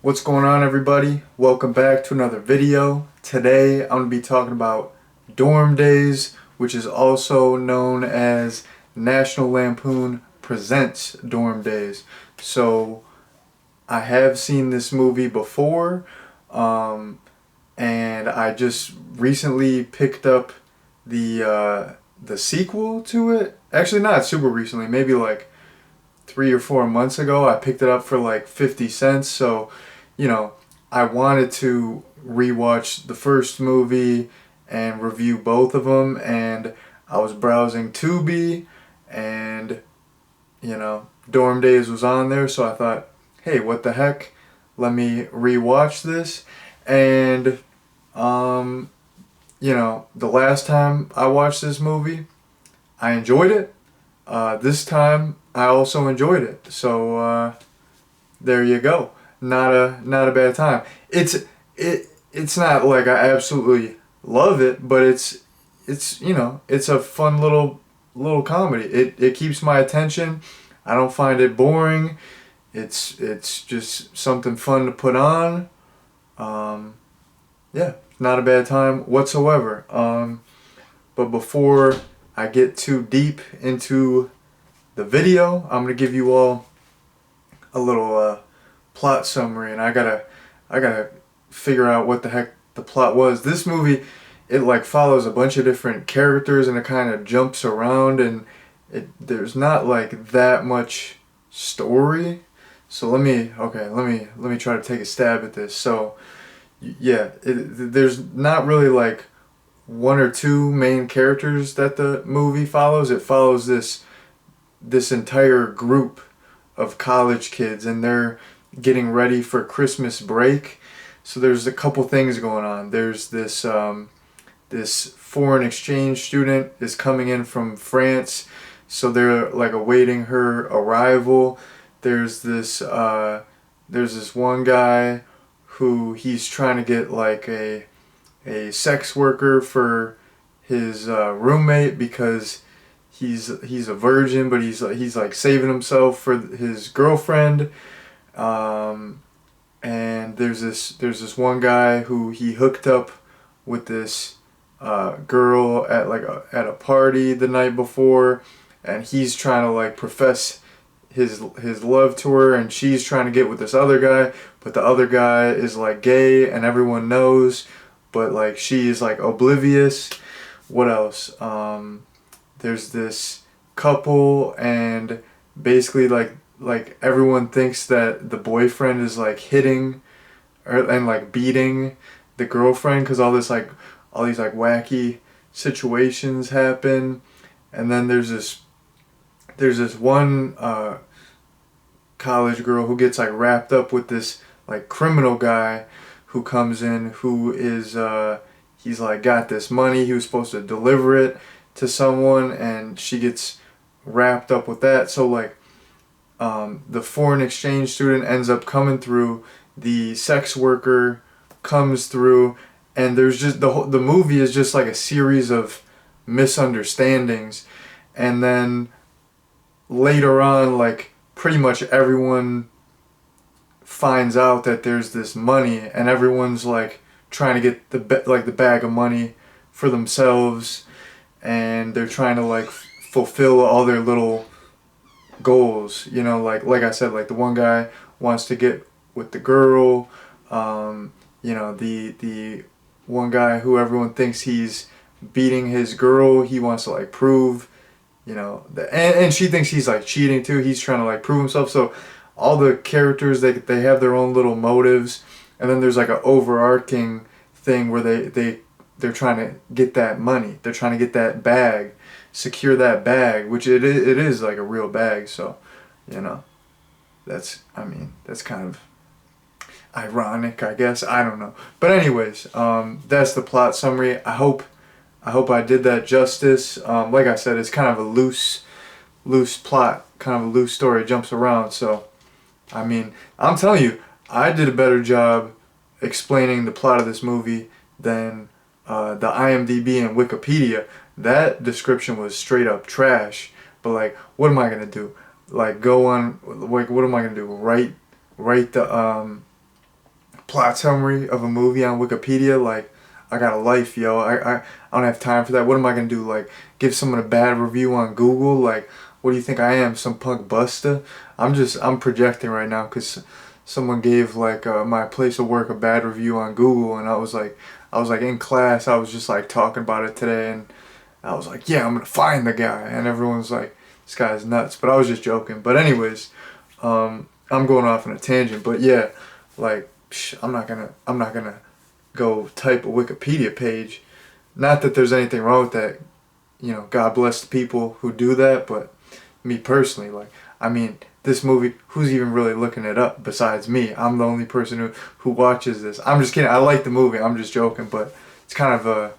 What's going on, everybody? Welcome back to another video. Today I'm going to be talking about Dorm Days, which is also known as National Lampoon Presents Dorm Days. So I have seen this movie before, and I just recently picked up the sequel to it. Actually, not super recently, maybe like 3 or 4 months ago. I picked it up for like 50 cents. So, you know, I wanted to rewatch the first movie and review both of them. And I was browsing Tubi, and Dorm Days was on there. So I thought, hey, what the heck? Let me rewatch this. And the last time I watched this movie, I enjoyed it. This time I also enjoyed it. So there you go. Not a bad time. It's not like I absolutely love it, but it's a fun little comedy. It keeps my attention. I don't find it boring. It's just something fun to put on. Yeah, not a bad time whatsoever. But before I get too deep into the video, I'm gonna give you all a little plot summary, and I gotta figure out what the heck the plot was. This movie, it like follows a bunch of different characters, and it kind of jumps around, and there's not like that much story. So let me try to take a stab at this. So yeah, there's not really like one or two main characters that the movie follows. It follows this entire group of college kids, and they're getting ready for Christmas break. So there's a couple things going on. There's this foreign exchange student is coming in from France, so they're like awaiting her arrival. There's this one guy who he's trying to get like a sex worker for his roommate, because he's a virgin, but he's like saving himself for his girlfriend. And there's this one guy who he hooked up with this girl at a party the night before, and he's trying to like profess his love to her, and she's trying to get with this other guy, but the other guy is like gay and everyone knows, but like she is like oblivious. What else? There's this couple, and basically like everyone thinks that the boyfriend is like hitting and like beating the girlfriend, because all these like wacky situations happen. And then there's this one college girl who gets like wrapped up with this like criminal guy who comes in, who is he's like got this money, he was supposed to deliver it to someone, and she gets wrapped up with that. So like the foreign exchange student ends up coming through, the sex worker comes through, and there's just the movie is just like a series of misunderstandings. And then later on, like pretty much everyone finds out that there's this money, and everyone's like trying to get the bag of money for themselves, and they're trying to like fulfill all their little goals. Like I said, like the one guy wants to get with the girl. The one guy who everyone thinks he's beating his girl, he wants to like prove, and she thinks he's like cheating too. He's trying to like prove himself. So all the characters, they have their own little motives, and then there's like an overarching thing where they're trying to get that money. They're trying to get that bag, secure that bag, which it is like a real bag. So, that's kind of ironic, I guess. I don't know. But anyways, that's the plot summary. I hope I did that justice. Like I said, it's kind of a loose plot, kind of a loose story. It jumps around. So, I'm telling you, I did a better job explaining the plot of this movie than the IMDb and Wikipedia. That description was straight up trash. But like, what am I gonna do? Like, go on. Like, what am I gonna do? Write the plot summary of a movie on Wikipedia, like, I got a life, yo. I don't have time for that. What am I gonna do? Like, give someone a bad review on Google? Like, what do you think I am, some punk buster? I'm projecting right now because someone gave like my place of work a bad review on Google, and I was like in class, I was just like talking about it today, and I was like, yeah, I'm gonna find the guy, and everyone's like, this guy's nuts. But I was just joking. But anyways, I'm going off on a tangent. But yeah, like, I'm not gonna go type a Wikipedia page. Not that there's anything wrong with that. You know, God bless the people who do that, but me personally, like, I mean, this movie, who's even really looking it up besides me? I'm the only person who watches this. I'm just kidding. I like the movie. I'm just joking, but it's kind of a,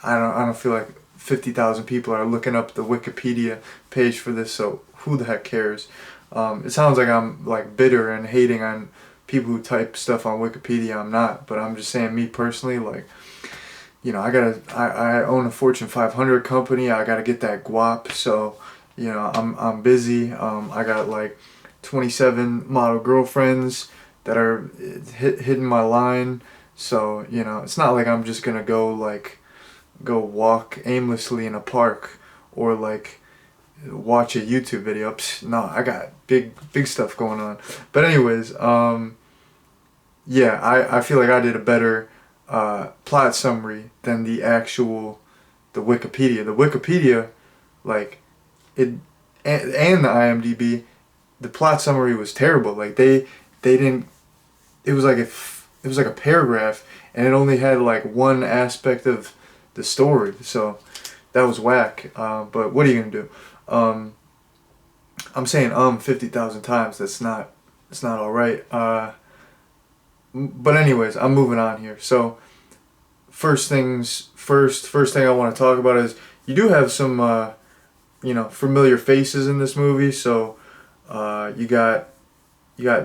I don't feel like 50,000 people are looking up the Wikipedia page for this, so who the heck cares? It sounds like I'm like bitter and hating on people who type stuff on Wikipedia. I'm not, but I'm just saying, me personally, like, you know, I own a Fortune 500 company. I gotta get that guap. So, you know, I'm busy. I got like 27 model girlfriends that are hitting my line. So, you know, it's not like I'm just gonna go walk aimlessly in a park or like watch a YouTube video. No, I got big stuff going on. But anyways, yeah, I feel like I did a better plot summary than the Wikipedia. The Wikipedia, like, it, and the IMDb, the plot summary was terrible. Like, they didn't. It was like a paragraph, and it only had like one aspect of the story. So that was whack. But what are you gonna do? I'm saying 50,000 times. That's not all right. But anyways, I'm moving on here. So first things first. First thing I want to talk about is you do have some you know, familiar faces in this movie. So you got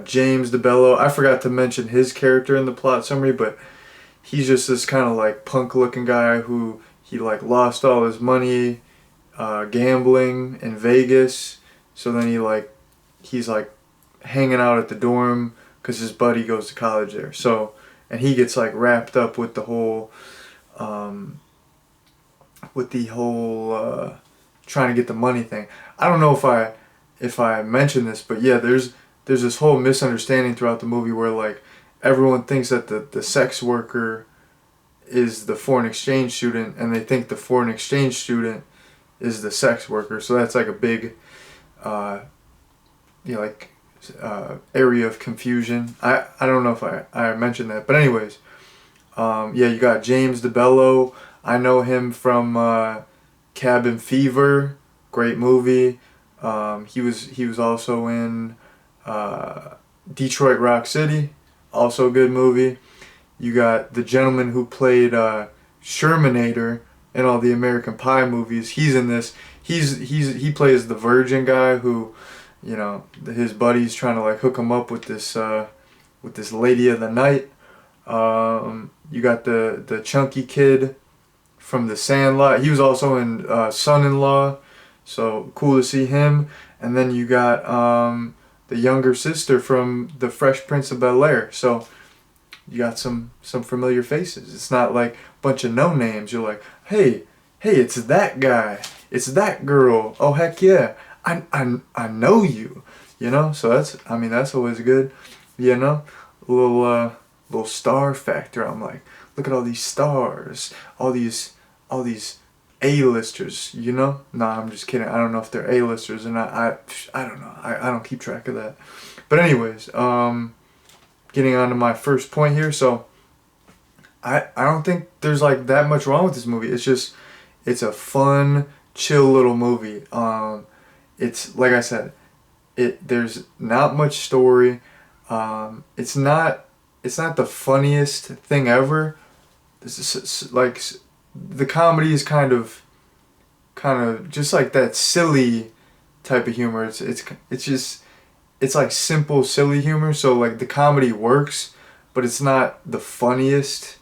James DeBello. I forgot to mention his character in the plot summary, but he's just this kind of like punk looking guy who he like lost all his money gambling in Vegas. So then he's like hanging out at the dorm because his buddy goes to college there. So, and he gets like wrapped up with the whole trying to get the money thing. I don't know if I mentioned this, but yeah, there's this whole misunderstanding throughout the movie where like everyone thinks that the sex worker is the foreign exchange student, and they think the foreign exchange student is the sex worker. So that's like a big you know, like area of confusion. I don't know if I mentioned that, but anyways, yeah, you got James DeBello. I know him from Cabin Fever, great movie. He was also in Detroit Rock City, also a good movie. You got the gentleman who played Shermanator in all the American Pie movies. He's in this. He plays the virgin guy who, you know, his buddy's trying to like hook him up with this lady of the night. You got the chunky kid from The Sandlot. He was also in Son-in-Law, so cool to see him. And then you got the younger sister from The Fresh Prince of Bel-Air. So you got some familiar faces. It's not like a bunch of no names. You're like, hey, it's that guy. It's that girl. Oh heck yeah, I know you. You know, so that's always good. You know, a little star factor. I'm like, look at all these stars, all these A-listers, you know? Nah, I'm just kidding. I don't know if they're A-listers or not. I don't know. I don't keep track of that. But anyways, getting on to my first point here. So I don't think there's like that much wrong with this movie. It's a fun, chill little movie. It's like I said, there's not much story. It's not the funniest thing ever. This is like, the comedy is kind of just like that silly type of humor. It's like simple silly humor. So like the comedy works, but it's not the funniest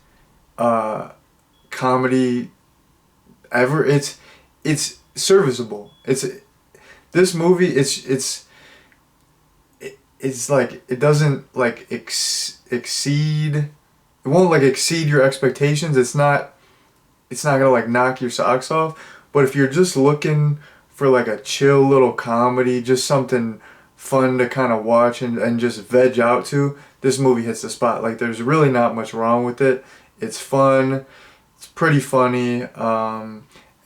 comedy ever. It's serviceable. This movie, it's like it doesn't like exceed. It won't like exceed your expectations. It's not gonna like knock your socks off. But if you're just looking for like a chill little comedy, just something fun to kind of watch and just veg out to, this movie hits the spot. Like there's really not much wrong with it. It's fun. It's pretty funny.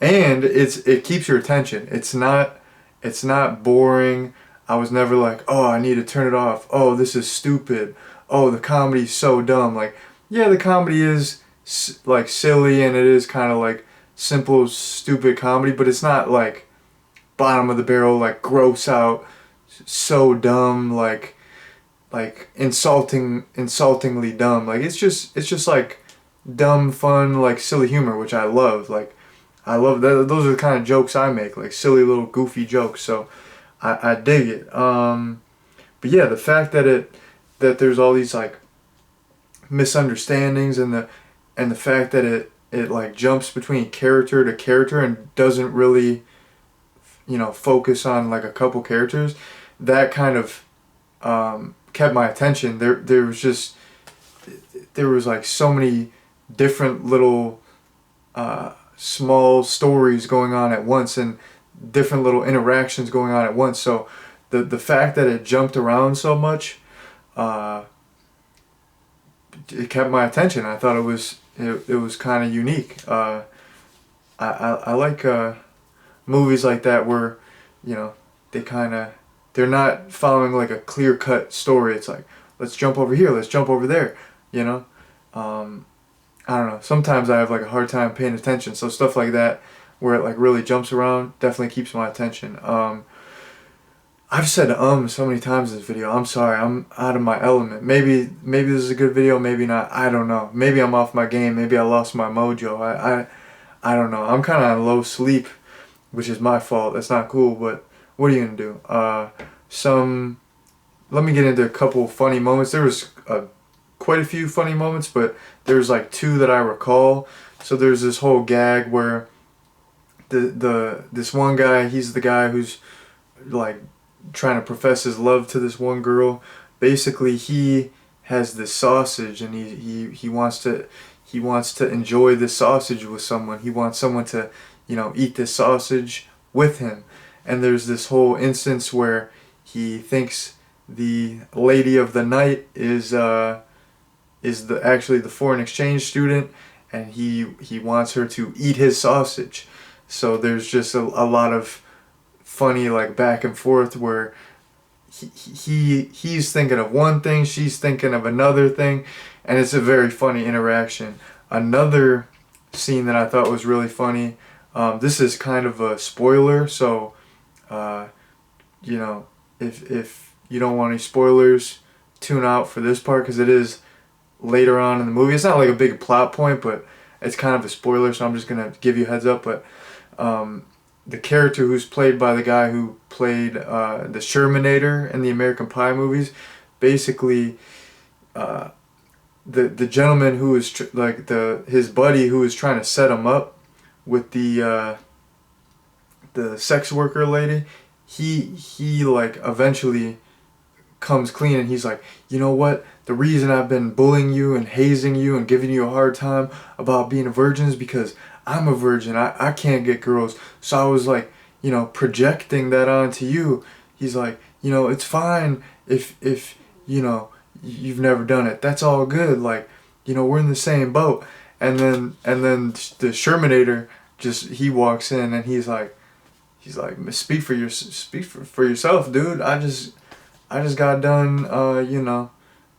And it keeps your attention. It's not boring. I was never like, oh, I need to turn it off. Oh, this is stupid. Oh, the comedy's so dumb. Like, yeah, the comedy is like silly and it is kind of like simple, stupid comedy, but it's not like bottom of the barrel, like gross out, so dumb, like insultingly dumb. Like it's just like dumb, fun, like silly humor, which I love. Like I love that. Those are the kind of jokes I make, like silly little goofy jokes. So I dig it. But yeah, the fact that there's all these like misunderstandings and the fact that it like jumps between character to character and doesn't really focus on like a couple characters, that kind of kept my attention. There was like so many different little small stories going on at once and different little interactions going on at once. So the fact that it jumped around so much, it kept my attention. I thought it was kind of unique. I like movies like that where they're not following like a clear cut story. It's like, let's jump over here, let's jump over there. I don't know. Sometimes I have like a hard time paying attention. So stuff like that, where it like really jumps around, definitely keeps my attention. I've said so many times in this video. I'm sorry. I'm out of my element. Maybe this is a good video. Maybe not. I don't know. Maybe I'm off my game. Maybe I lost my mojo. I don't know. I'm kind of on low sleep, which is my fault. That's not cool. But what are you gonna do? Let me get into a couple funny moments. There was quite a few funny moments, but there's like two that I recall. So there's this whole gag where this one guy, he's the guy who's like trying to profess his love to this one girl. Basically, he has this sausage and he wants to enjoy this sausage with someone. He wants someone to eat this sausage with him. And there's this whole instance where he thinks the lady of the night is actually the foreign exchange student, and he wants her to eat his sausage. So there's just a lot of funny like back and forth where he's thinking of one thing, she's thinking of another thing, and it's a very funny interaction. Another scene that I thought was really funny. This is kind of a spoiler, so if you don't want any spoilers, tune out for this part because it is later on in the movie. It's not like a big plot point, but it's kind of a spoiler, so I'm just gonna give you a heads up. But the character who's played by the guy who played the Shermanator in the American Pie movies, basically the gentleman who is his buddy who is trying to set him up with the sex worker lady, he like eventually comes clean and he's like, you know what? The reason I've been bullying you and hazing you and giving you a hard time about being a virgin is because I'm a virgin. I can't get girls. So I was like, projecting that onto you. He's like, it's fine if you've never done it. That's all good. Like, we're in the same boat. And then the Shermanator he walks in and he's like, speak for yourself, dude. I just got done,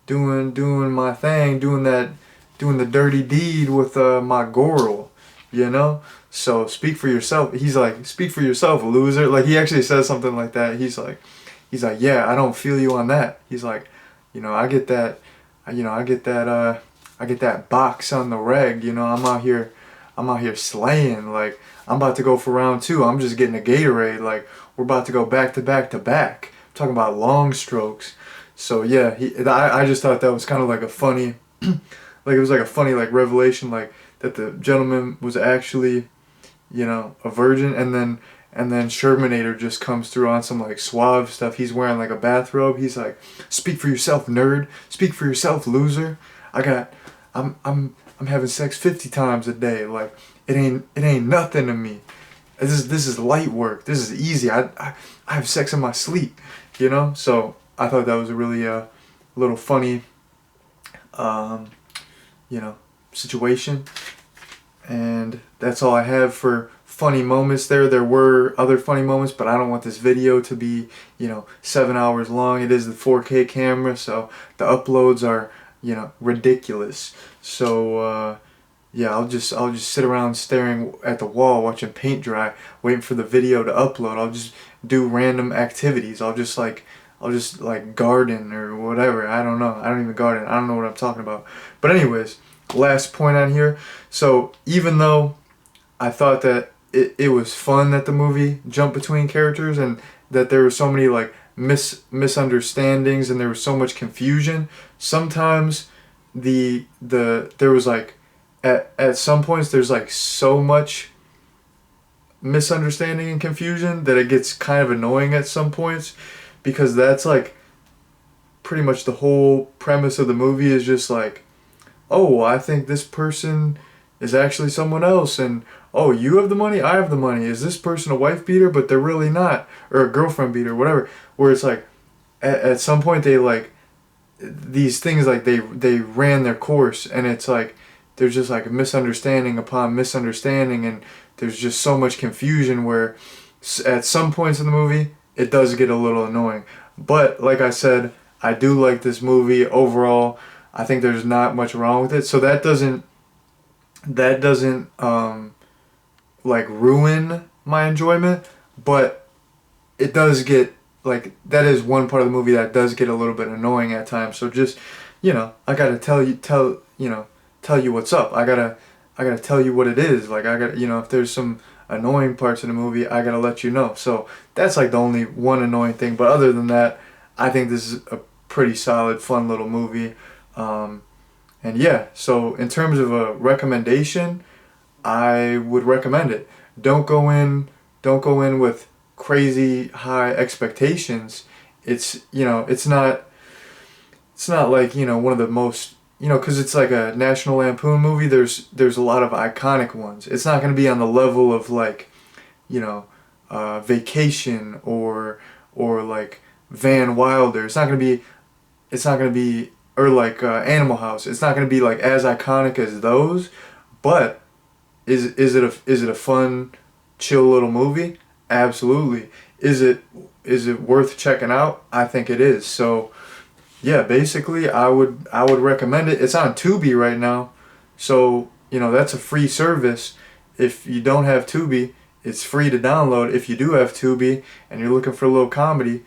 doing my thing, doing the dirty deed with my girl, So speak for yourself. He's like, speak for yourself, loser. Like he actually says something like that. He's like, yeah, I don't feel you on that. He's like, I get that, I get that box on the reg. I'm out here slaying. Like I'm about to go for round 2. I'm just getting a Gatorade. Like we're about to go back to back to back. I'm talking about long strokes. So yeah, I just thought that was kind of like a funny, like it was like a funny like revelation, like that the gentleman was actually, a virgin, and and then Shermanator just comes through on some like suave stuff. He's wearing like a bathrobe. He's like, "Speak for yourself, nerd. Speak for yourself, loser. I'm having sex 50 times a day. Like, it ain't nothing to me. This is light work. This is easy. I have sex in my sleep, you know." So I thought that was a really little funny, you know, situation. And that's all I have for funny moments there. There were other funny moments, but I don't want this video to be, you know, 7 hours long. It is the 4K camera, so the uploads are, you know, ridiculous. So yeah, I'll just sit around staring at the wall, watching paint dry, waiting for the video to upload. I'll just do random activities. I'll just like garden or whatever. I don't know. I don't even garden. I don't know what I'm talking about. But anyways, last point on here. So even though I thought that it was fun that the movie jumped between characters and that there were so many like misunderstandings and there was so much confusion, sometimes there was like at some points there's like so much misunderstanding and confusion that it gets kind of annoying at some points, because that's like pretty much the whole premise of the movie is just like, oh, I think this person is actually someone else, and oh, you have the money, I have the money. Is this person a wife beater? But they're really not, or a girlfriend beater, whatever. Where it's like, at some point they like, these things like they ran their course, and it's like there's just like a misunderstanding upon misunderstanding, and there's just so much confusion where at some points in the movie it does get a little annoying. But like I said, I do like this movie overall. I think there's not much wrong with it. So that doesn't like ruin my enjoyment, but it does get like, that is one part of the movie that does get a little bit annoying at times. So just, you know, I gotta tell you what's up. I gotta tell you what it is. Like, I gotta, you know, if there's some annoying parts in the movie, I gotta let you know. So that's like the only one annoying thing. But other than that, I think this is a pretty solid, fun little movie. And yeah, so in terms of a recommendation, I would recommend it. Don't go in with crazy high expectations. It's, you know, it's not like, you know, one of the most, you know, because it's like a National Lampoon movie. There's a lot of iconic ones. It's not going to be on the level of like, you know, Vacation or like Van Wilder. It's not going to be, or like Animal House. It's not going to be like as iconic as those, but is it a fun, chill little movie? Absolutely. Is it worth checking out? I think it is. So yeah, basically I would recommend it. It's on Tubi right now, so you know that's a free service. If you don't have Tubi, it's free to download. If you do have Tubi and you're looking for a little comedy,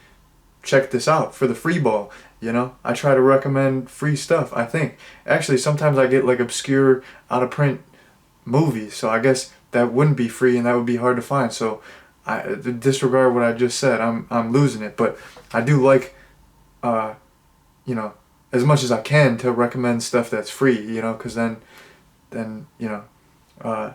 check this out for the free ball. You know, I try to recommend free stuff. I think actually sometimes I get like obscure, out of print movies, so I guess that wouldn't be free and that would be hard to find. So I disregard what I just said. I'm losing it, but I do like, you know, as much as I can to recommend stuff that's free. You know, because then you know,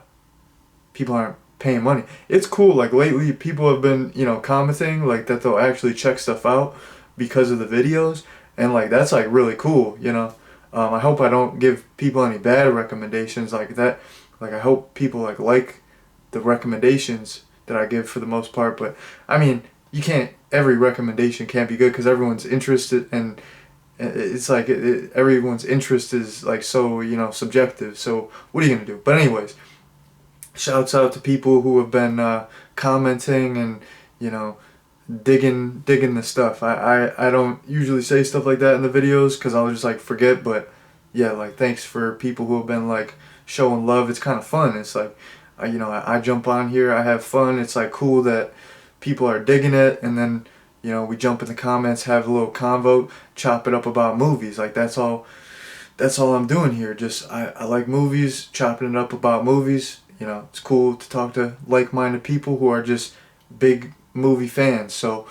people aren't paying money. It's cool. Like lately, people have been, you know, commenting like that they'll actually check stuff out because of the videos, and like that's like really cool. You know, I hope I don't give people any bad recommendations like that. Like I hope people like the recommendations that I give for the most part. But I mean, every recommendation can't be good because everyone's interested, and it's like everyone's interest is like so, you know, subjective. So what are you gonna do? But anyways, shouts out to people who have been commenting and, you know, digging the stuff. I don't usually say stuff like that in the videos because I'll just like forget. But yeah, like thanks for people who have been like showing love. It's kind of fun. It's like, you know, I jump on here, I have fun. It's like cool that people are digging it, and then, you know, we jump in the comments, have a little convo, chop it up about movies. Like that's all I'm doing here. Just I like movies, chopping it up about movies. You know, it's cool to talk to like-minded people who are just big movie fans. So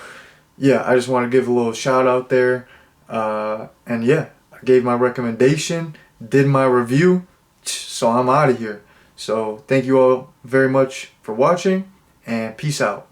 yeah, I just want to give a little shout out there. And yeah, I gave my recommendation, did my review, so I'm out of here. So thank you all very much for watching, and peace out.